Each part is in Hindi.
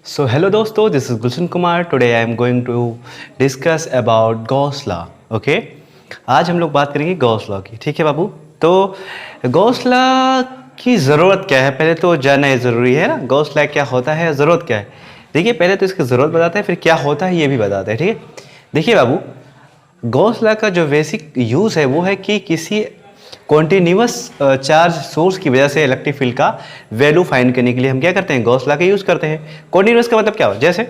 So hello दोस्तों, this is Gulshan Kumar. Today I am going to discuss about Gauss law. Okay? आज हम लोग बात करेंगे गॉस लॉ की. ठीक है बाबू? तो गॉस लॉ की ज़रूरत क्या है पहले तो जानना ये ज़रूरी है ना. गॉस लॉ क्या होता है, ज़रूरत क्या है. देखिए पहले तो इसकी ज़रूरत बताते हैं, फिर क्या होता है ये भी बताते हैं. ठीक है, देखिए बाबू, गॉस लॉ का जो बेसिक यूज़ है वो है कि किसी कॉन्टिन्यूस चार्ज सोर्स की वजह से इलेक्ट्रिक फील्ड का वैल्यू फाइंड करने के लिए हम क्या करते हैं, गॉस लॉ का यूज़ करते हैं. कॉन्टिन्यूस का मतलब क्या हो, जैसे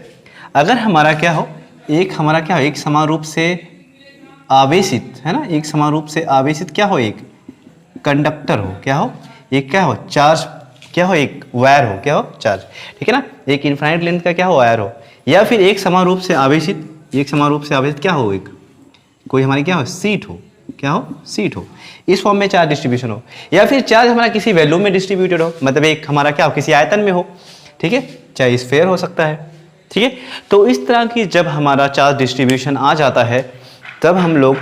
अगर हमारा क्या हो, एक समान रूप से आवेशित है ना, एक समान रूप से आवेशित क्या हो, एक कंडक्टर हो, क्या हो, एक क्या हो, चार्ज, क्या हो, एक वायर हो, क्या हो, चार्ज. ठीक है ना, एक इनफाइनाइट लेंथ का क्या हो, वायर हो, या फिर एक समान रूप से आवेशित क्या हो, एक कोई हमारी क्या हो, सीट हो, क्या हो, सीट हो. इस फॉर्म में चार्ज डिस्ट्रीब्यूशन हो, या फिर चार्ज हमारा किसी वैल्यू में डिस्ट्रीब्यूटेड हो, मतलब एक हमारा क्या हो, किसी आयतन में हो. ठीक है, चाहे स्फीयर हो सकता है. ठीक है, तो इस तरह की जब हमारा चार्ज डिस्ट्रीब्यूशन आ जाता है तब हम लोग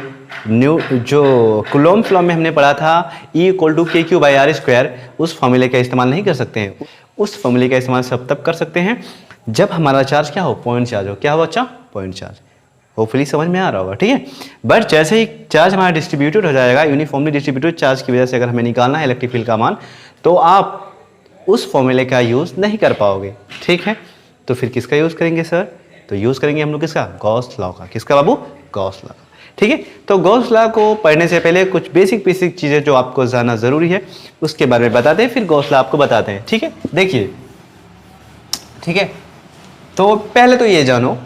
जो कूलॉम्स लॉ में हमने पढ़ा था E=kq/r², उस फॉर्मूले का इस्तेमाल नहीं कर सकते हैं. उस फॉर्मूले का इस्तेमाल सब तब कर सकते हैं जब हमारा चार्ज क्या हो, पॉइंट चार्ज हो. क्या हो बच्चा, पॉइंट चार्ज. होपफुली समझ में आ रहा होगा. ठीक है, बट जैसे ही चार्ज हमारा डिस्ट्रीब्यूटेड हो जाएगा, यूनिफॉर्मली डिस्ट्रीब्यूटेड चार्ज की वजह से अगर हमें निकालना है इलेक्ट्रिक फील्ड का मान, तो आप उस फॉर्मूले का यूज़ नहीं कर पाओगे. ठीक है, तो फिर किसका यूज़ करेंगे सर, तो यूज़ करेंगे हम लोग किसका, गॉस लॉ का. किसका बाबू, गॉस लॉ का. ठीक है, तो गॉस लॉ को पढ़ने से पहले कुछ बेसिक चीज़ें जो आपको जानना ज़रूरी है उसके बारे में बताते हैं, फिर गॉस लॉ आपको बताते हैं. ठीक है, देखिए, ठीक है, तो पहले तो ये जानो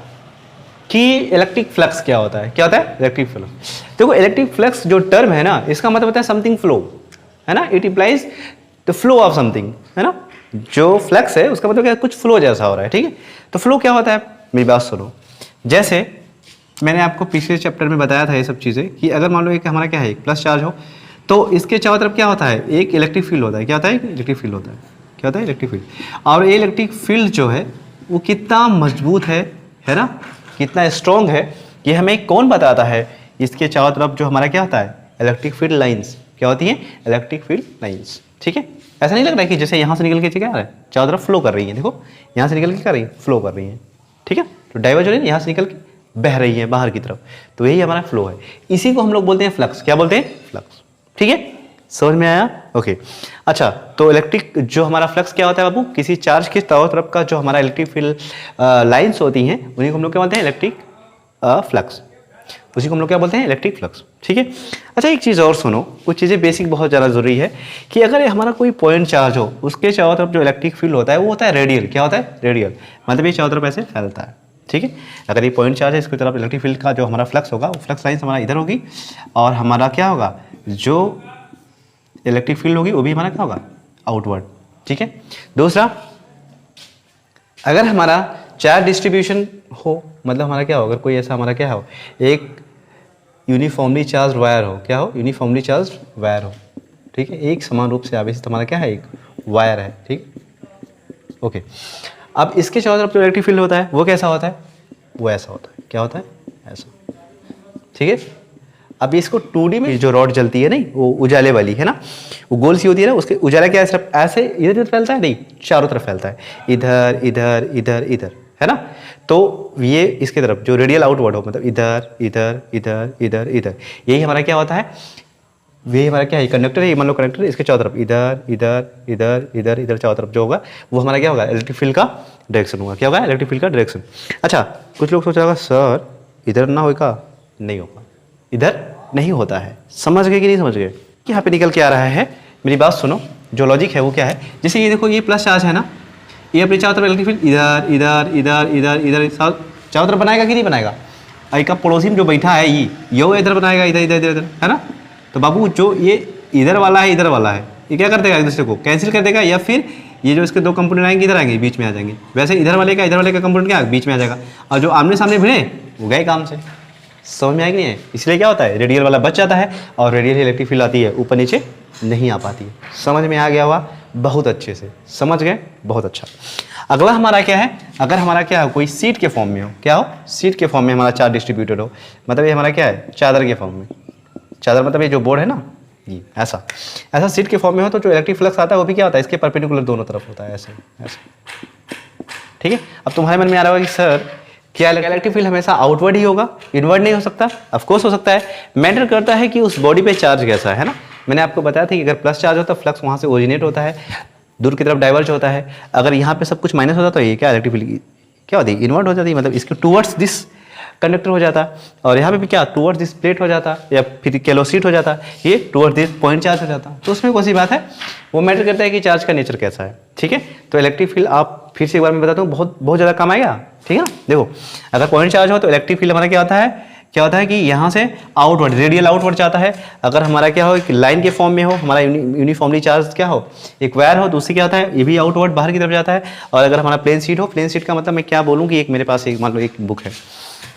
कि इलेक्ट्रिक फ्लक्स क्या होता है. क्या होता है इलेक्ट्रिक फ्लक्स. देखो इलेक्ट्रिक फ्लक्स जो टर्म है ना, इसका मतलब होता है समथिंग फ्लो, है ना. It implies the flow of something, है ना. जो फ्लक्स है उसका मतलब क्या, कुछ फ्लो जैसा हो रहा है. ठीक है, तो फ्लो क्या होता है, मेरी बात सुनो. जैसे मैंने आपको पिछले चैप्टर में बताया था ये सब चीज़ें कि अगर मान लो एक हमारा क्या है, एक प्लस चार्ज हो, तो इसके चारों तरफ क्या होता है, एक इलेक्ट्रिक फील्ड होता है. क्या होता है, इलेक्ट्रिक फील्ड होता है. क्या होता है, इलेक्ट्रिक फील्ड. और ये इलेक्ट्रिक फील्ड जो है वो कितना मजबूत है ना, कितना स्ट्रॉन्ग है, ये हमें कौन बताता है, इसके चारों तरफ जो हमारा क्या होता है, इलेक्ट्रिक फील्ड लाइंस. क्या होती है, इलेक्ट्रिक फील्ड लाइंस. ठीक है, ऐसा नहीं लग रहा है कि जैसे यहाँ से निकल के क्या है, चारों तरफ फ्लो कर रही है. देखो यहाँ से निकल के क्या कर रही है, फ्लो कर रही है. ठीक है, तो डाइवर्ज हो रही है, यहाँ से निकल के बह रही है बाहर की तरफ, तो यही हमारा फ्लो है. इसी को हम लोग बोलते हैं फ्लक्स. क्या बोलते हैं, फ्लक्स. ठीक है, समझ में आया. ओके, अच्छा, तो इलेक्ट्रिक जो हमारा फ्लक्स क्या होता है बाबू, किसी चार्ज के चारों तरफ का जो हमारा इलेक्ट्रिक फील्ड लाइंस होती हैं उन्हीं को हम लोग क्या बोलते हैं, इलेक्ट्रिक फ्लक्स. उसी को हम लोग क्या बोलते हैं, इलेक्ट्रिक फ्लक्स. ठीक है, अच्छा एक चीज़ और सुनो, कुछ चीज़ें बेसिक बहुत ज़्यादा ज़रूरी है कि अगर हमारा कोई पॉइंट चार्ज हो, उसके चारों तरफ जो इलेक्ट्रिक फील्ड होता है वो होता है रेडियल. क्या होता है, रेडियल, मतलब ये चारों तरफ ऐसे फैलता है. ठीक है, अगर ये पॉइंट चार्ज है, इसकी तरफ इलेक्ट्रिक फील्ड का जो हमारा फ्लक्स होगा, वो फ्लक्स लाइन्स हमारा इधर होगी, और हमारा क्या होगा, जो इलेक्ट्रिक फील्ड होगी वो भी हमारा क्या होगा, आउटवर्ड. ठीक है, दूसरा, अगर हमारा चार्ज डिस्ट्रीब्यूशन हो, मतलब हमारा क्या हो, अगर कोई ऐसा हमारा क्या हो, एक यूनिफॉर्मली चार्ज वायर हो, क्या हो, यूनिफॉर्मली चार्ज वायर हो. ठीक है, एक समान रूप से आवेशित हमारा क्या है, एक वायर है. ठीक, ओके. अब इसके चारों तरफ जो इलेक्ट्रिक फील्ड होता है वो कैसा होता है, वो ऐसा होता है. क्या होता है, ऐसा. ठीक है, अब इसको 2D में जो रॉड जलती है नहीं, वो उजाले वाली है ना, वो गोल सी होती है ना, उसके उजाला क्या है, सिर्फ ऐसे इधर इधर फैलता है, नहीं, चारों तरफ फैलता है, इधर इधर इधर इधर, है ना. तो ये इसके तरफ जो रेडियल आउटवर्ड हो, मतलब इधर इधर इधर इधर इधर, यही हमारा क्या होता है, ये हमारा क्या है, कंडक्टर है, ये मान लो कंडक्टर है, इसके चारों तरफ इधर इधर इधर इधर इधर चारों तरफ जो होगा वो हमारा क्या होगा, इलेक्ट्रिक फील्ड का डायरेक्शन होगा. क्या होगा, इलेक्ट्रिक फील्ड का डायरेक्शन. अच्छा, कुछ लोग सोच रहे होगा सर इधर ना होगा, नहीं होगा, इधर नहीं होता है. समझ गए कि नहीं समझ गए, यहाँ पे निकल के आ रहा है. मेरी बात सुनो, जो लॉजिक है वो क्या है, जैसे ये देखो, ये प्लस चार्ज है ना, ये अपने चारों तरफ इलेक्ट्रिक फील्ड इधर इधर इधर इधर इधर चारों तरफ बनाएगा कि नहीं बनाएगा. एक पड़ोसी में जो बैठा है ये इधर बनाएगा, इधर इधर इधर इधर, है ना. तो बाबू जो ये इधर वाला है, इधर वाला है, ये क्या कर देगा, एक दूसरे को कैंसिल कर देगा, या फिर ये जो इसके दो कंपोनेंट आएंगे इधर आएंगे, बीच में आ जाएंगे. वैसे इधर वाले का कंपोनेंट क्या बीच में आ जाएगा, और जो आमने सामने भिड़े वो गए काम से. समझ में आएगी नहीं है, इसलिए क्या होता है, रेडियल वाला बच जाता है, और रेडियल इलेक्ट्रिक फील्ड आती है, ऊपर नीचे नहीं आ पाती है. समझ में आ गया हुआ, बहुत अच्छे से समझ गए, बहुत अच्छा. अगला हमारा क्या है, अगर हमारा क्या है, कोई सीट के फॉर्म में हो, क्या हो, सीट के फॉर्म में हमारा चार्ज डिस्ट्रीब्यूटेड हो, मतलब ये हमारा क्या है, चादर के फॉर्म में. चादर मतलब ये जो बोर्ड है ना, ये ऐसा सीट के फॉर्म में हो, तो जो इलेक्ट्रिक फ्लक्स आता है वो भी क्या होता है, इसके परपेंडिकुलर दोनों तरफ होता है, ऐसे ऐसे. ठीक है। अब तुम्हारे मन में आ रहा होगा कि सर क्या इलेक्ट्रिक फील्ड हमेशा आउटवर्ड ही होगा, इनवर्ड नहीं हो सकता? ऑफ कोर्स हो सकता है। मैटर करता है कि उस बॉडी पे चार्ज कैसा है ना। मैंने आपको बताया था कि अगर प्लस चार्ज होता है फ्लक्स वहाँ से ओरिजिनेट होता है, दूर की तरफ डाइवर्ज होता है। अगर यहाँ पे सब कुछ माइनस होता तो ये क्या इलेक्ट्रिक फील्ड क्या होती है? इनवर्ड हो जाती है, मतलब इसके टूवर्ड्स दिस कंडक्टर हो जाता। और यहाँ पे भी क्या टूवर्ड्स दिस प्लेट हो जाता, या फिर कैलोसीट हो जाता, ये टूवर्ड्स दिस पॉइंट चार्ज हो जाता। तो उसमें कौन सी बात है, वो मैटर करता है कि चार्ज का नेचर कैसा है। ठीक है, तो इलेक्ट्रिक फील्ड आप फिर से एक बार मैं बताता हूँ, बहुत बहुत ज़्यादा काम आएगा। ठीक है ना, देखो अगर पॉइंट चार्ज हो तो इलेक्ट्रिक फील्ड हमारा क्या होता है कि यहाँ से आउटवर्ड रेडियल आउटवर्ड जाता है। अगर हमारा क्या हो, लाइन के फॉर्म में हो, हमारा यूनिफॉर्मली चार्ज क्या हो, एक वायर हो, दूसरी क्या होता है, ये भी आउटवर्ड बाहर की तरफ जाता है। और अगर हमारा प्लेन शीट हो, प्लेन शीट का मतलब मैं क्या बोलूँ कि एक मेरे पास एक मान लो एक बुक है,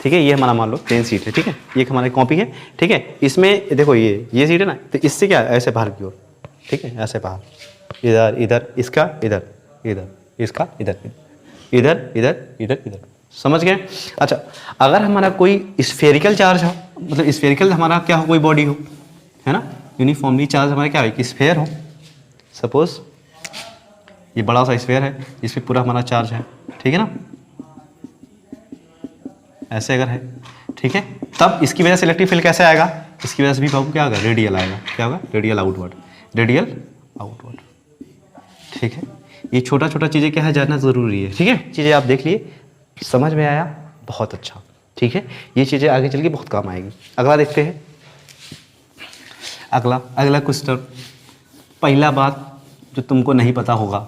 ठीक है, ये हमारा मान लो प्लेन शीट है, ठीक है, ये हमारी कॉपी है, ठीक है, इसमें देखो ये शीट है ना, तो इससे क्या ऐसे बाहर की ओर, ठीक है, ऐसे बाहर, इधर इधर इसका इधर इधर इसका इधर इधर इधर इधर इधर, समझ गए? अच्छा, अगर हमारा कोई स्फेरिकल चार्ज हो, मतलब स्फेरिकल हमारा क्या हो, कोई बॉडी हो, है ना, यूनिफॉर्मली चार्ज हमारा क्या हो, एक स्फेयर हो, सपोज ये बड़ा सा स्फेयर है, इस पर पूरा हमारा चार्ज है, ठीक है ना, ऐसे अगर है, ठीक है, तब इसकी वजह से इलेक्ट्रिक फील्ड कैसे आएगा, इसकी वजह से भी बाबू क्या होगा, रेडियल आएगा, क्या होगा, रेडियल आउटवर्ड, रेडियल आउटवर्ड। ठीक है, ये छोटा छोटा चीज़ें क्या है जानना ज़रूरी है। ठीक है, चीज़ें आप देख लिए, समझ में आया, बहुत अच्छा। ठीक है, ये चीज़ें आगे चल के बहुत काम आएगी। अगला देखते हैं, अगला क्वेश्चन। पहला बात जो तुमको नहीं पता होगा,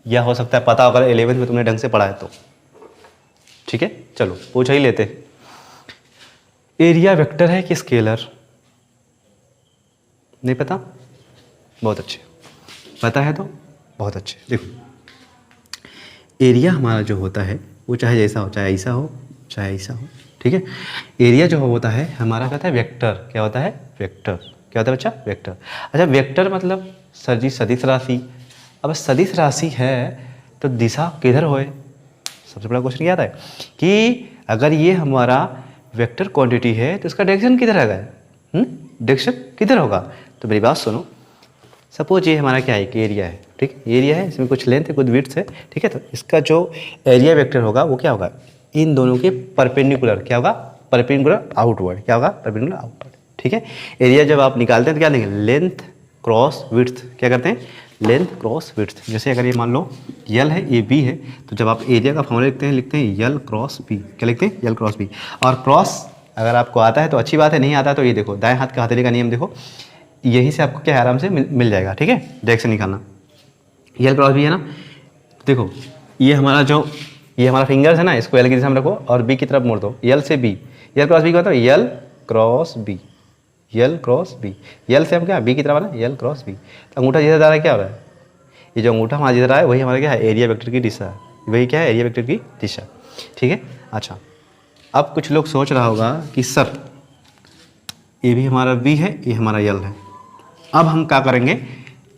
या हो सकता है पता अगर 11th में तुमने ढंग से पढ़ा है तो, ठीक है, चलो पूछ ही लेते। एरिया वेक्टर है कि स्केलर? नहीं पता? बहुत अच्छे, पता है तो बहुत अच्छे। देखो, एरिया हमारा जो होता है वो चाहे जैसा हो, चाहे ऐसा हो चाहे ऐसा हो, ठीक है। एरिया जो होता है हमारा कहता है वेक्टर, क्या होता है, वेक्टर, क्या होता है बच्चा, वेक्टर। अच्छा, वेक्टर मतलब सर जी सदिश राशि। अब सदिश राशि है तो दिशा किधर होए? सबसे बड़ा क्वेश्चन क्या आता है कि अगर ये हमारा वेक्टर क्वांटिटी है तो इसका डायरेक्शन किधर आएगा, डायरेक्शन किधर होगा? तो मेरी बात सुनो, सपोज ये हमारा क्या है, एक एरिया है, ठीक, एरिया है, इसमें कुछ लेंथ है कुछ विड्थ है, ठीक है, तो इसका जो एरिया वेक्टर होगा वो क्या होगा, इन दोनों के परपेंडिकुलर, क्या होगा, परपेंडिकुलर आउटवर्ड, क्या होगा, परपेंडिकुलर आउटवर्ड। ठीक है, एरिया जब आप निकालते हैं तो क्या देंगे, लेंथ क्रॉस विड्थ, क्या करते हैं, लेंथ क्रॉस विड्थ। जैसे अगर ये मान लो यल है, ये बी है, तो जब आप एरिया का फॉर्मूला लिखते हैं यल क्रॉस बी, क्या लिखते हैं, यल क्रॉस बी। और क्रॉस अगर आपको आता है तो अच्छी बात है, नहीं आता है तो ये देखो दाएं हाथ का हथेली का नियम देखो, यहीं से आपको क्या है, आराम से मिल जाएगा। ठीक है, डायरेक्शन निकालना, यल क्रॉस बी है ना, देखो ये हमारा फिंगर्स है ना, इसको यल की दिशा में रखो और बी की तरफ मोड़ दो, यल से बी, यल क्रॉस बी का मतलब यल क्रॉस बी, यल क्रॉस बी, यल से हम क्या बी की तरफ आना, यल क्रॉस बी। तो अंगूठा जिधर जा रहा है क्या हो रहा है, ये जो अंगूठा हमारा जिधर है वही हमारा क्या है, एरिया वेक्टर की दिशा, वही क्या है, एरिया वेक्टर की दिशा। ठीक है, अच्छा, अब कुछ लोग सोच रहा होगा कि सर ये भी हमारा बी है, ये हमारा यल है, अब हम क्या करेंगे,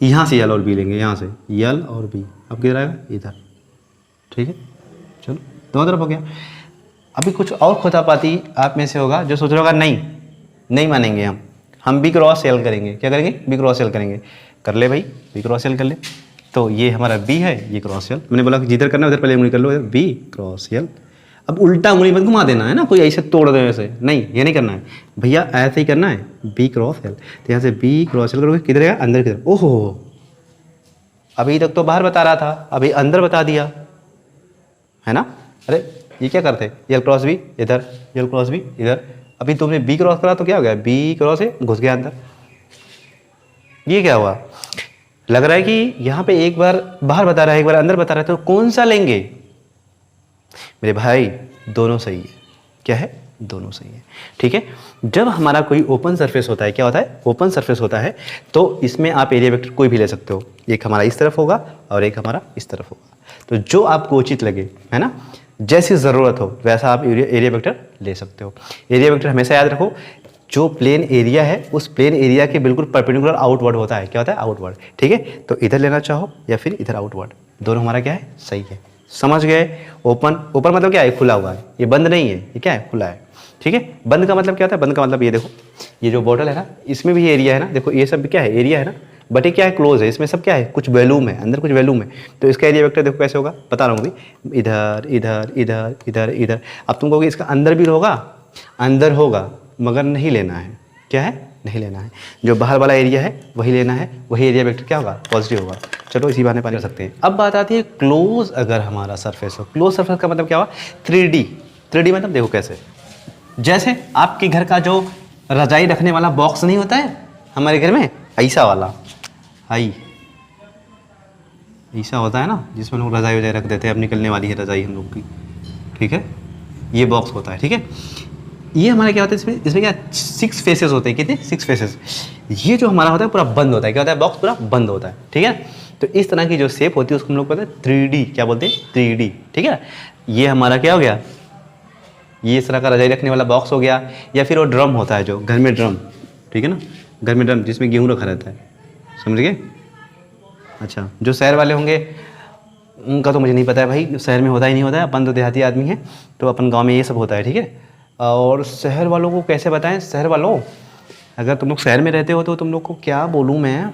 यहाँ से यल और बी लेंगे, यहाँ से यल और बी, अब किधर आएगा, इधर। ठीक है, चलो दोनों तरफ हो गया। अभी कुछ और खोतापाती आप में से होगा जो सोच रहा होगा नहीं मानेंगे, हम बी क्रॉस एल करेंगे, क्या करेंगे, बी क्रॉस एल करेंगे। कर ले भाई, बी क्रॉस एल कर ले। तो ये हमारा बी है, ये क्रॉस एल, मैंने बोला कि जिधर करना है उधर पहले उंगली कर लो, बी क्रॉस एल। अब उल्टा उंगली मत घुमा देना है ना, कोई ऐसे तोड़ दे ऐसे, नहीं ये नहीं करना है भैया, ऐसे ही करना है, बी क्रॉस एल। तो यहाँ से बी क्रॉस एल करोगे, किधर है, अंदर की तरफ। ओहो, अभी तक तो बाहर बता रहा था, अभी अंदर बता दिया है ना। अरे ये क्या करते, यल क्रॉस बी इधर, यल क्रॉस बी इधर, अभी तुमने बी क्रॉस करा तो क्या हो गया, बी क्रॉस से घुस गया अंदर। ये क्या हुआ, लग रहा है कि यहाँ पे एक बार बाहर बता रहा है एक बार अंदर बता रहा है, तो कौन सा लेंगे मेरे भाई, दोनों सही है। क्या है, दोनों सही है। ठीक है, जब हमारा कोई ओपन सरफेस होता है, क्या होता है, ओपन सरफेस होता है, तो इसमें आप एरिया वेक्टर कोई भी ले सकते हो, एक हमारा इस तरफ होगा और एक हमारा इस तरफ होगा, तो जो आपको उचित लगे, है ना, जैसी ज़रूरत हो वैसा आप एरिया वेक्टर ले सकते हो। एरिया वेक्टर हमेशा याद रखो, जो प्लेन एरिया है उस प्लेन एरिया के बिल्कुल परपेंडिकुलर आउटवर्ड होता है, क्या होता है, आउटवर्ड। ठीक है, तो इधर लेना चाहो या फिर इधर आउटवर्ड, दोनों हमारा क्या है, सही है। समझ गए? ओपन मतलब क्या है, खुला हुआ है, ये बंद नहीं है, ये क्या है, खुला है। ठीक है, बंद का मतलब क्या होता है, बंद का मतलब ये देखो, ये जो बॉटल है ना, इसमें भी एरिया है ना, देखो ये सब क्या है, एरिया है ना, बट ये क्या है, क्लोज है, इसमें सब क्या है, कुछ वैल्यूम है, अंदर कुछ वैल्यूम है। तो इसका एरिया वेक्टर देखो कैसे होगा, बता रहा हूँ अभी, इधर इधर इधर इधर इधर। अब तुम कहोगे इसका अंदर भी होगा, अंदर होगा मगर नहीं लेना है, क्या है, नहीं लेना है, जो बाहर वाला एरिया है वही लेना है, वही एरिया वेक्टर क्या होगा, पॉजिटिव होगा। चलो इसी बहाने कर सकते हैं। अब बात आती है क्लोज अगर हमारा सरफेस हो। क्लोज सरफेस का मतलब क्या हुआ, 3D। 3D मतलब देखो कैसे, जैसे आपके घर का जो रजाई रखने वाला बॉक्स नहीं होता है हमारे घर में, ऐसा वाला ऐसा होता है ना, जिसमें लोग रजाई वजाई रख देते हैं, अब निकलने वाली है रजाई हम लोग की, ठीक है, ये बॉक्स होता है, ठीक है। ये हमारा क्या होता है, इसमें क्या 6 फेसेस होते हैं, कितने, 6 फेसेस। ये जो हमारा होता है पूरा बंद होता है, क्या होता है, बॉक्स पूरा बंद होता है, ठीक है। तो इस तरह की जो शेप होती है उसको हम लोग बोलते हैं 3D, क्या बोलते हैं, 3D, ठीक है। ये हमारा क्या हो गया, ये इस तरह का रजाई रखने वाला बॉक्स हो गया, या फिर वो ड्रम होता है जो घर में ड्रम, ठीक है ना, घर में ड्रम जिसमें गेहूँ रखा रहता है, समझ गए। अच्छा, जो शहर वाले होंगे उनका तो मुझे नहीं पता है भाई, शहर में होता ही नहीं होता है, अपन तो देहाती आदमी है, तो अपन गांव में ये सब होता है, ठीक है। और शहर वालों को कैसे बताएं, शहर वालों, अगर तुम लोग शहर में रहते हो तो तुम लोग को क्या बोलूँ मैं,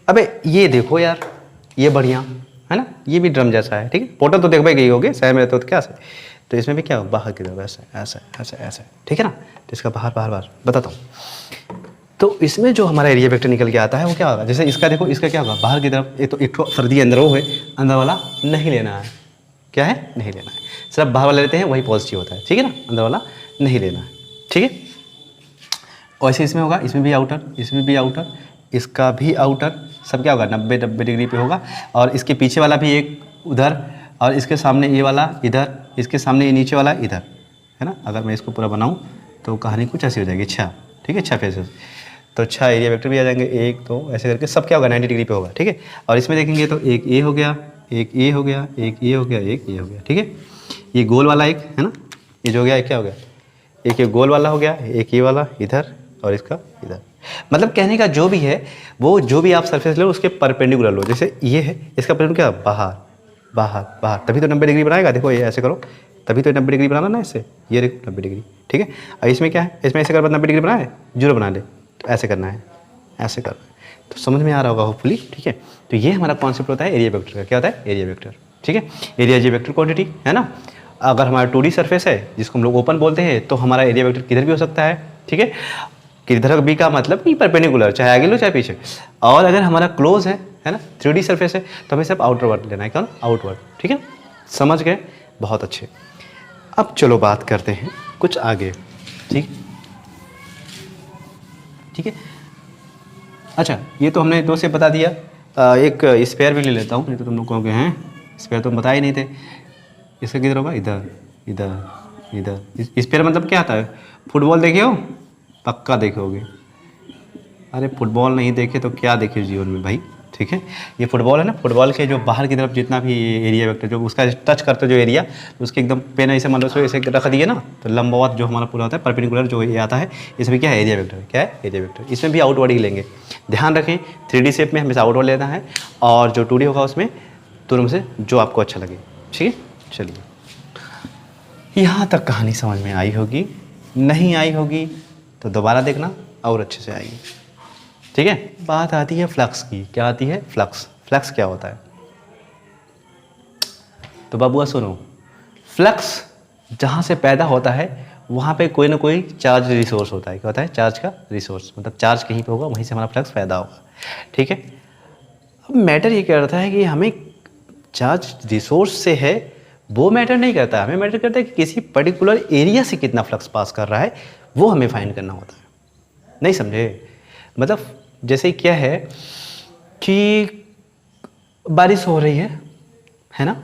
अबे ये देखो यार, ये बढ़िया है ना, ये भी ड्रम जैसा है, ठीक है। फोटो तो देख भाई गई होगे, शहर में रहते हो तो क्या से, तो इसमें भी क्या हो, बाहर की तरफ ऐसा ऐसा ऐसा ऐसा, ठीक है ना। तो इसका बाहर बाहर बाहर बताता हूँ। तो इसमें जो हमारा एरिया वेक्टर निकल के आता है वो क्या होगा, जैसे इसका देखो, इसका क्या होगा, बाहर की तरफ एक तो सर्दी अंदर वो है, अंदर वाला नहीं लेना है, क्या है, नहीं लेना है, सिर्फ बाहर वाला लेते हैं वही पॉजिटिव होता है, ठीक है ना, अंदर वाला नहीं लेना है, ठीक है। वैसे इसमें होगा, इसमें भी आउटर, इसमें भी आउटर, इसका भी आउटर, सब क्या होगा 90 डिग्री पे होगा। और इसके पीछे वाला भी एक उधर, और इसके सामने ये वाला इधर, इसके सामने ये नीचे वाला इधर, है ना। अगर मैं इसको पूरा बनाऊँ तो कहानी कुछ ऐसी हो जाएगी, 6, ठीक है, 6 फेसेस। तो 6 एरिया वेक्टर भी आ जाएंगे, 1 2 ऐसे करके सब क्या होगा 90 डिग्री पे होगा, ठीक है। और इसमें देखेंगे तो एक ये हो गया, एक ये हो गया, एक ये हो गया, एक ये हो गया, ठीक है। ये गोल वाला एक है ना, ये जो हो गया एक क्या हो गया, एक ये गोल वाला हो गया, एक ये वाला इधर और इसका इधर। मतलब कहने का जो भी है, वो जो भी आप सरफेस लो उसके परपेंडिकुलर लो। जैसे ये है, इसका परपेंडिकुलर क्या, बाहर बाहर बाहर, तभी तो 90 डिग्री बनाएगा। देखो ये ऐसे करो, तभी तो 90 डिग्री बनाना ना इससे, ये देखो 90 डिग्री, ठीक है। और इसमें क्या है, इसमें ऐसे कर 90 डिग्री बनाए, जीरो बना ले, तो ऐसे करना है, ऐसे करना है। तो समझ में आ रहा होगा होपफुली, ठीक है। तो ये हमारा कॉन्सेप्ट होता है एरिया वेक्टर का, क्या होता है, एरिया वेक्टर, ठीक है। एरिया इज वेक्टर क्वांटिटी, है ना। अगर हमारा 2D सरफेस है जिसको हम लोग ओपन बोलते हैं, तो हमारा एरिया वेक्टर किधर भी हो सकता है, ठीक है। किधर भी का मतलब कि परपेंडिकुलर, चाहे आगे लो चाहे पीछे। और अगर हमारा क्लोज है ना, 3D सरफेस है, तो हमें सिर्फ आउटवर्ड लेना है, कौन, आउटवर्ड, ठीक है। समझ गए, बहुत अच्छे। अब चलो बात करते हैं कुछ आगे, ठीक, ठीक है। अच्छा, ये तो हमने 2 से बता दिया। एक स्पेयर भी ले लेता हूँ, नहीं तो तुम लोग कहोगे हैं स्पेयर तो बता ही नहीं थे। इसका किधर होगा, इधर इधर इधर। स्पेयर मतलब क्या आता है, फुटबॉल देखे हो, पक्का देखोगे। अरे फुटबॉल नहीं देखे तो क्या देखे जीवन में भाई, ठीक है। ये फुटबॉल है ना, फुटबॉल के जो बाहर की तरफ जितना भी एरिया वेक्टर जो उसका टच करते जो एरिया, उसके एकदम पेन ऐसे मान लो ऐसे रख दिए ना, तो लंबवत जो हमारा पूरा होता है परपेंडिकुलर जो ये आता है, इसमें क्या है, एरिया वेक्टर, क्या है, एरिया वेक्टर। इसमें भी आउटवर्ड ही लेंगे, ध्यान रखें 3D शेप में हमेशा आउटवर्ड लेना है, और जो 2D होगा उसमें दोनों में से जो आपको अच्छा लगे, ठीक है। चलिए, यहाँ तक कहानी समझ में आई होगी, नहीं आई होगी तो दोबारा देखना और अच्छे से आएगी, ठीक है। बात आती है फ्लक्स की, क्या आती है, फ्लक्स। फ्लक्स क्या होता है, तो बाबुआ सुनो, फ्लक्स जहाँ से पैदा होता है वहाँ पे कोई ना कोई चार्ज रिसोर्स होता है, क्या होता है, चार्ज का रिसोर्स, मतलब चार्ज कहीं पे होगा वहीं से हमारा फ्लक्स पैदा होगा, ठीक है। अब मैटर ये करता है कि हमें चार्ज रिसोर्स से है वो मैटर नहीं करता, हमें मैटर करता है कि किसी पर्टिकुलर एरिया से कितना फ्लक्स पास कर रहा है, वो हमें फाइंड करना होता है। नहीं समझे, मतलब जैसे क्या है कि बारिश हो रही है ना,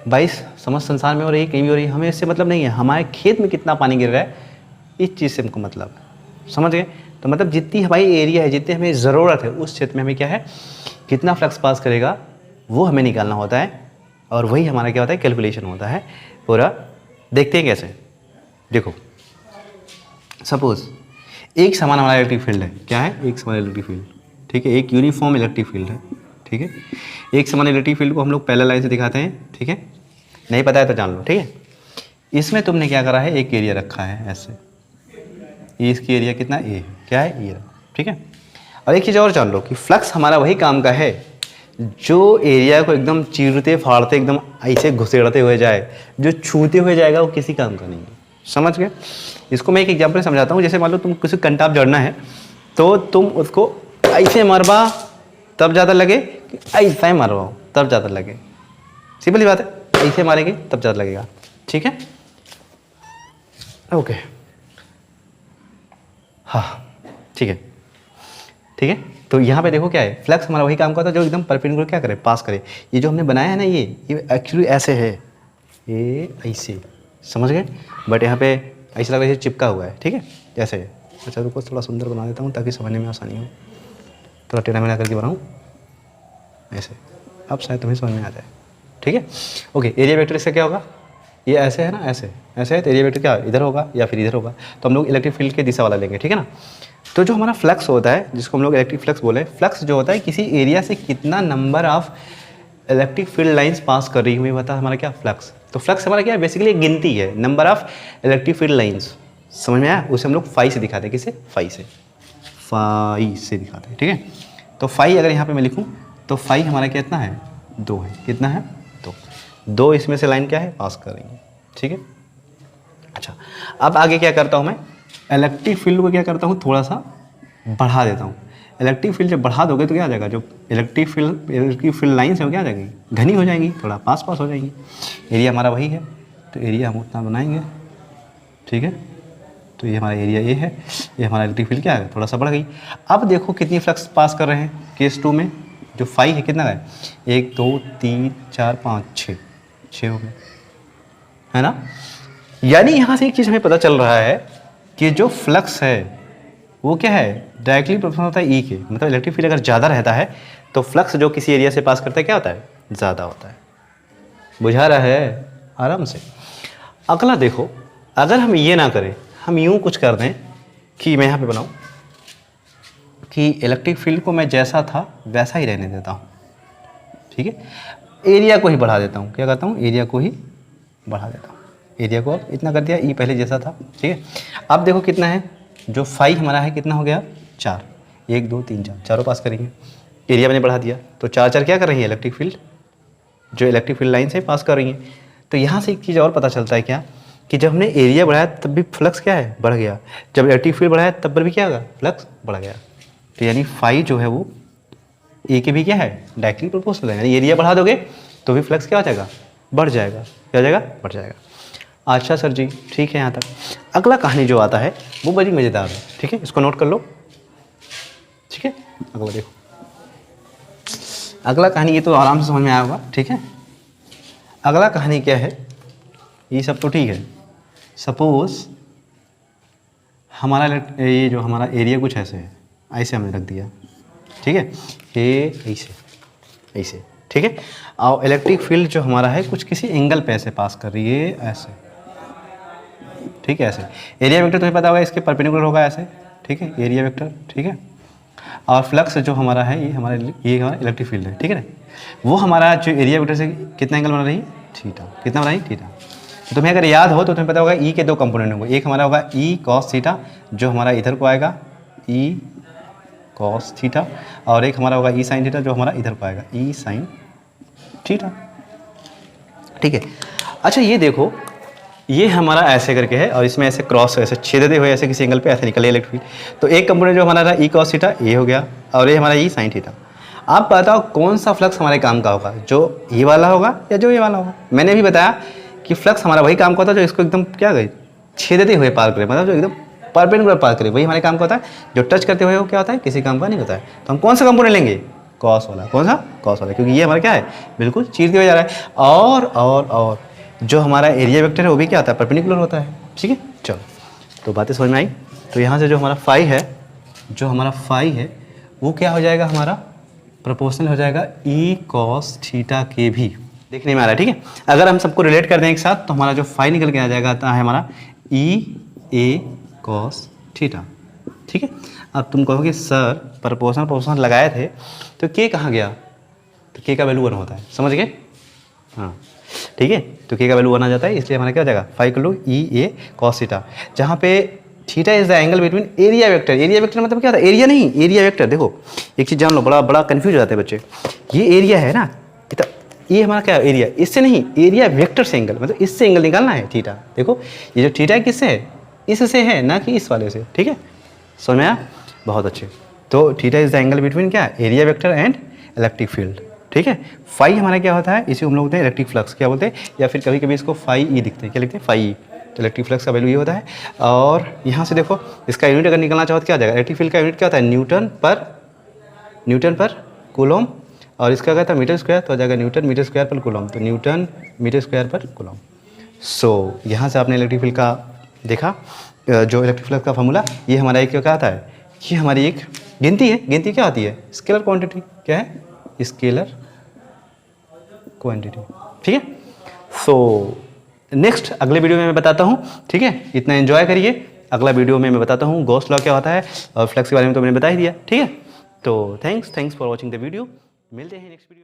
बारिश समस्त संसार में हो रही है, कहीं भी हो रही है, हमें इससे मतलब नहीं है, हमारे खेत में कितना पानी गिर रहा है इस चीज़ से हमको मतलब है, समझ गए। तो मतलब जितनी हमारी एरिया है, जितनी हमें ज़रूरत है उस क्षेत्र में हमें क्या है, कितना फ्लक्स पास करेगा वो हमें निकालना होता है, और वही हमारा क्या होता है, कैलकुलेशन होता है पूरा। देखते हैं कैसे, देखो सपोज एक समान हमारा इलेक्ट्रिक फील्ड है, क्या है, एक समान इलेक्ट्रिक फील्ड, ठीक है, एक यूनिफॉर्म इलेक्ट्रिक फील्ड है, ठीक है। एक समान इलेक्ट्रिक फील्ड को हम लोग पैरेलल लाइन से दिखाते हैं, ठीक है, नहीं पता है तो जान लो, ठीक है। इसमें तुमने क्या करा है, एक एरिया रखा है ऐसे, इसकी एरिया कितना, ए, क्या है, ये, ठीक है। और एक चीज़ और जान लो कि फ्लक्स हमारा वही काम का है जो एरिया को एकदम चीरते फाड़ते एकदम ऐसे घुसेड़ते हुए जाए, जो छूते हुए जाएगा वो किसी काम का नहीं है। समझ गए? इसको मैं एक एग्जांपल समझाता हूँ। जैसे मान लो तुम किसी कंटाप जड़ना है तो तुम उसको ऐसे मरवा तब ज़्यादा लगे कि ऐसा ही मरवाओ तब ज़्यादा लगे। सिंपल ही बात है, ऐसे मारेंगे तब ज़्यादा लगेगा। ठीक है, ओके, हाँ ठीक है, ठीक है। तो यहाँ पे देखो क्या है, फ्लक्स हमारा वही काम करता है जो एकदम परपेंडिकुलर क्या करे, पास करे। ये जो हमने बनाया है ना, ये एक्चुअली ऐसे है, ये ऐसे, समझ गए? बट यहाँ पे ऐसा लग रहा है चिपका हुआ है, ठीक है, जैसे। अच्छा रुको थोड़ा सुंदर बना देता हूँ ताकि समझने में आसानी हो। थोड़ा टेढ़ा मेढ़ा करके बनाऊँ ऐसे, अब शायद तुम्हें समझ में आ जाए। ठीक है, ओके। एरिया वेक्टर इसका क्या होगा, ये ऐसे है ना, ऐसे ऐसे है, तो एरिया वेक्टर क्या इधर होगा या फिर इधर होगा। तो हम लोग इलेक्ट्रिक फील्ड के दिशा वाला लेंगे, ठीक है ना। तो जो हमारा फ्लक्स होता है, जिसको हम लोग इलेक्ट्रिक फ्लक्स बोले, फ्लक्स जो होता है किसी एरिया से कितना number of electric field lines pass कर रही हुई होता है हमारा क्या, फ्लक्स। तो फ्लक्स हमारा क्या है, बेसिकली एक गिनती है, number of electric field lines. समझ में आया? उसे हम लोग फाई से दिखाते हैं। किसे? फाई से, फाई से दिखाते हैं, ठीक है। तो फाई अगर यहाँ पे मैं लिखूँ तो फाई हमारा कितना है, 2 है। कितना है? 2 इसमें से लाइन क्या है, पास कर रही है, ठीक है। अच्छा, अब आगे क्या करता हूँ मैं, इलेक्ट्रिक फील्ड को क्या करता हूँ, थोड़ा सा बढ़ा देता हूँ। इलेक्ट्रिक फील्ड जब बढ़ा दोगे तो क्या आ जाएगा, जो इलेक्ट्रिक फील्ड लाइन्स है वो क्या आ जाएगी, घनी हो जाएंगी, थोड़ा पास पास हो जाएंगी। एरिया हमारा वही है, तो एरिया हम उतना बनाएंगे, ठीक है। तो ये हमारा एरिया ये है, ये हमारा इलेक्ट्रिक फील्ड क्या है, थोड़ा सा बढ़ गई। अब देखो कितनी फ्लक्स पास कर रहे हैं केस 2 में, जो फाई है कितना है, 1 2 3 4 5 6 हो गए, है ना। यानी यहाँ से एक चीज़ हमें पता चल रहा है कि जो फ्लक्स है वो क्या है, डायरेक्टली प्रोपोर्शनल होता है ई के। मतलब इलेक्ट्रिक फील्ड अगर ज़्यादा रहता है तो फ्लक्स जो किसी एरिया से पास करता है क्या होता है, ज़्यादा होता है। बुझा रहा है आराम से। अगला देखो, अगर हम ये ना करें, हम यूँ कुछ कर दें कि मैं यहाँ पे बनाऊँ कि इलेक्ट्रिक फील्ड को मैं जैसा था वैसा ही रहने देता हूँ, ठीक है। एरिया को ही बढ़ा देता हूँ, क्या करता हूँ, एरिया को ही बढ़ा देता हूँ। एरिया को अब इतना कर दिया, ई पहले जैसा था, ठीक है। अब देखो कितना है, जो फाई हमारा है कितना हो गया, 4, 1 2 3 4, चारों पास करेंगे। एरिया मैंने बढ़ा दिया तो 4 4 क्या कर रही है, इलेक्ट्रिक फील्ड, जो इलेक्ट्रिक फील्ड लाइन से पास कर रही है। तो यहाँ से एक चीज़ और पता चलता है क्या, कि जब हमने एरिया बढ़ाया तब भी फ्लक्स क्या है, बढ़ गया। जब इलेक्ट्रिक फील्ड बढ़ाया तब पर भी क्या होगा, फ्लक्स बढ़ गया। तो यानी फाई जो है वो ए के भी क्या है, डायरेक्टली प्रोपोर्शनल है। यानी एरिया बढ़ा दोगे तो भी फ्लक्स क्या हो जाएगा, बढ़ जाएगा। क्या हो जाएगा, बढ़ जाएगा। अच्छा सर जी, ठीक है यहाँ तक। अगला कहानी जो आता है वो बड़ी मज़ेदार है, ठीक है, इसको नोट कर लो, ठीक है। अगला देखो, अगला कहानी ये तो आराम से समझ में आया होगा, ठीक है। अगला कहानी क्या है, ये सब तो ठीक है। सपोज हमारा ये जो हमारा एरिया कुछ ऐसे है, ऐसे हमने रख दिया, ठीक है, ये ऐसे ऐसे, ठीक है। और इलेक्ट्रिक फील्ड जो हमारा है कुछ किसी एंगल पे ऐसे पास कर रही है, ऐसे, ठीक है, ऐसे। एरिया वेक्टर तुम्हें पता होगा इसके परपेंडिकुलर होगा ऐसे, ठीक है, एरिया वेक्टर, ठीक है। और फ्लक्स जो हमारा है ये हमारा इलेक्ट्रिक फील्ड है, ठीक है ना। वो हमारा जो एरिया वेक्टर से कितना एंगल बना रही है, थीटा। कितना बना रही है, थीटा। तो तुम्हें अगर याद हो तो तुम्हें पता होगा ई के 2 कंपोनेंट होंगे। एक हमारा होगा ई कॉस थीटा, जो हमारा इधर को आएगा, ई कॉस थीटा, और एक हमारा होगा ई साइन थीटा, जो हमारा इधर को आएगा, ई साइन थीटा, ठीक है। अच्छा ये देखो, ये हमारा ऐसे करके है और इसमें ऐसे क्रॉस ऐसे छेदते हुए ऐसे किसी एंगल पे ऐसे निकले इलेक्ट्रिक फील्ड। तो एक कंपोनेंट जो हमारा था ई कॉस थीटा, ये हो गया, और ये हमारा ई साइन थीटा। आप बताओ कौन सा फ्लक्स हमारे काम का होगा, जो ये वाला होगा या जो ये वाला होगा। मैंने भी बताया कि फ्लक्स हमारा वही काम का होता है जो इसको एकदम क्या गए, छेदते हुए पार करे, मतलब जो एकदम परपेंडिकुलर पार करे, वही हमारे काम का होता है। जो टच करते हुए वो क्या होता है, किसी काम का नहीं होता है। तो हम कौन सा कंपोनेंट लेंगे, कॉस वाला। कौन सा, कॉस वाला, क्योंकि ये हमारा क्या है, बिल्कुल चीरते हुए जा रहा है। और जो हमारा एरिया वेक्टर है वो भी क्या होता है, परपेंडिकुलर होता है, ठीक है। चलो, तो बातें समझ में आई। तो यहाँ से जो हमारा फाई है, जो हमारा फाई है वो क्या हो जाएगा, हमारा प्रोपोर्शनल हो जाएगा ई कॉस थीटा के भी। देखने में आ रहा है, ठीक है। अगर हम सबको रिलेट कर दें एक साथ तो हमारा जो फाई निकल के आ जाएगा आता है हमारा ई ए कॉस थीटा, ठीक है। अब तुम कहोगे सर प्रोपोर्शनल लगाए थे तो के कहाँ गया, तो के का वैल्यू 1 होता है, समझ गए, हाँ ठीक है। तो के का वैल्यू 1 आ जाता है, इसलिए हमारा क्या हो जाएगा, फाई कर लो ई ए कॉस थीटा। जहाँ पे theta is the angle between area vector. Area vector मतलब क्या होता है? एरिया नहीं, एरिया वेक्टर। देखो एक चीज़ जान लो, बड़ा बड़ा कंफ्यूज हो जाते हैं बच्चे। ये एरिया है ना, ये हमारा क्या है? एरिया। इससे नहीं, एरिया वेक्टर से एंगल, मतलब इससे एंगल निकालना है थीटा। देखो ये जो थीटा है किससे है? इससे है, ना कि इस वाले से। ठीक है, समझ में आया? बहुत अच्छे। तो theta is the angle between क्या? Area vector and electric field. ठीक है, फाई हमारा क्या होता है? इसे हम लोग बोलते हैं इलेक्ट्रिक फ्लक्स, क्या बोलते हैं? या फिर कभी कभी इसको फाई ई लिखते हैं। क्या लिखते हैं? Phi E. तो इलेक्ट्रिक फ्लक्स का वैल्यू ये होता है। और यहाँ से देखो इसका यूनिट अगर निकलना चाहो तो क्या हो जाएगा? इलेक्ट्रिक फील्ड का यूनिट क्या होता है? न्यूटन पर कूलम। और इसका क्या था? Metre square. तो आ जाएगा न्यूटन मीटर स्क्वायर पर कूलम। तो न्यूटन मीटर स्क्वायर पर कूलम। सो यहाँ से आपने इलेक्ट्रिक फील्ड का देखा, जो इलेक्ट्रिक फ्लक्स का फॉर्मूला, ये हमारा एक क्या आता है? ये हमारी एक गिनती है। गिनती क्या आती है? Scalar quantity. क्या है? Scalar quantity. ठीक है, सो नेक्स्ट अगले वीडियो में मैं बताता हूँ। ठीक है, इतना एंजॉय करिए। अगला वीडियो में मैं बताता हूँ गॉस लॉ क्या होता है, और फ्लक्स के बारे में तो मैंने बता ही दिया। ठीक है, तो thanks for watching the video. मिलते हैं नेक्स्ट वीडियो में।